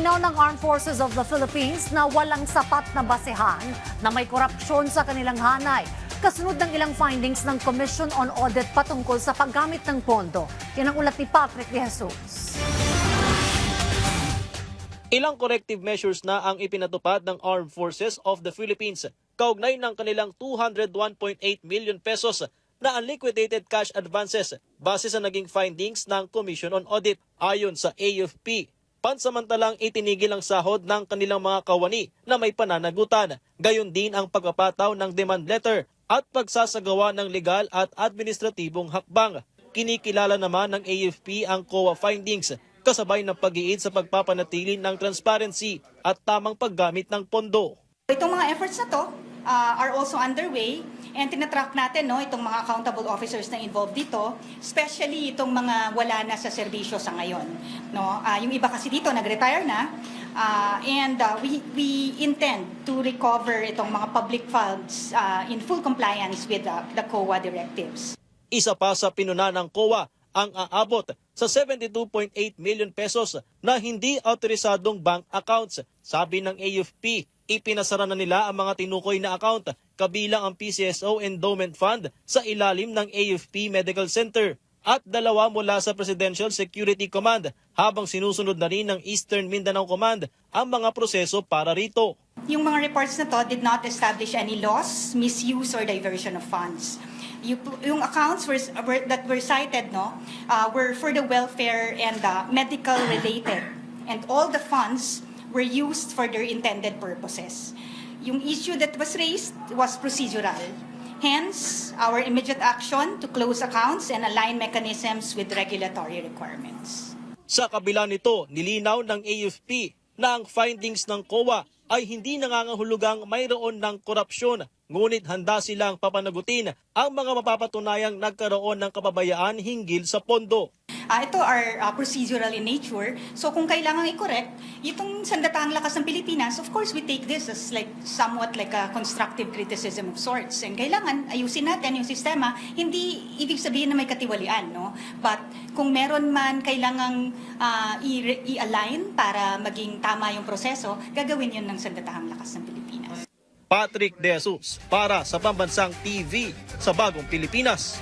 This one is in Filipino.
Nilinaw ng Armed Forces of the Philippines na walang sapat na basehan na may korupsyon sa kanilang hanay. Kasunod ng ilang findings ng Commission on Audit patungkol sa paggamit ng pondo. Yan ang ulat ni Patrick De Jesus. Ilang corrective measures na ang ipinatupad ng Armed Forces of the Philippines kaugnay ng kanilang 201.8 million pesos na unliquidated cash advances base sa naging findings ng Commission on Audit. Ayon sa AFP, pansamantalang itinigil ang sahod ng kanilang mga kawani na may pananagutan. Gayon din ang pagpapataw ng demand letter at pagsasagawa ng legal at administratibong hakbang. Kinikilala naman ng AFP ang COA findings kasabay ng pag-iid sa pagpapanatili ng transparency at tamang paggamit ng pondo. Itong mga efforts na to are also underway and tinatrack natin itong mga accountable officers na involved dito, especially itong mga wala na sa serbisyo sa ngayon. Yung iba kasi dito nag-retire na and we intend to recover itong mga public funds in full compliance with the COA directives. Isa pa sa pinuna ng COA ang aabot sa 72.8 million pesos na hindi autorisadong bank accounts. Sabi ng AFP, ipinasara na nila ang mga tinukoy na account kabilang ang PCSO Endowment Fund sa ilalim ng AFP Medical Center at 2 mula sa Presidential Security Command habang sinusunod na rin ng Eastern Mindanao Command ang mga proseso para rito. Yung mga reports na to did not establish any loss, misuse, or diversion of funds. Yung accounts that were cited were for the welfare and medical related, and all the funds were used for their intended purposes. Yung issue that was raised was procedural. Hence, our immediate action to close accounts and align mechanisms with regulatory requirements. Sa kabila nito, nilinaw ng AFP na ang findings ng COA ay hindi nangangahulugang mayroon ng korupsyon, ngunit handa silang papanagutin ang mga mapapatunayang nagkaroon ng kapabayaan hinggil sa pondo. Ito are procedural in nature. So kung kailangan i-correct, itong Sandatahang Lakas ng Pilipinas, of course we take this as somewhat like a constructive criticism of sorts. And kailangan ayusin natin yung sistema, hindi ibig sabihin na may katiwalian. But kung meron man kailangang i-align para maging tama yung proseso, gagawin yun ng Sandatahang Lakas ng Pilipinas. Patrick De Jesus para sa Pambansang TV sa Bagong Pilipinas.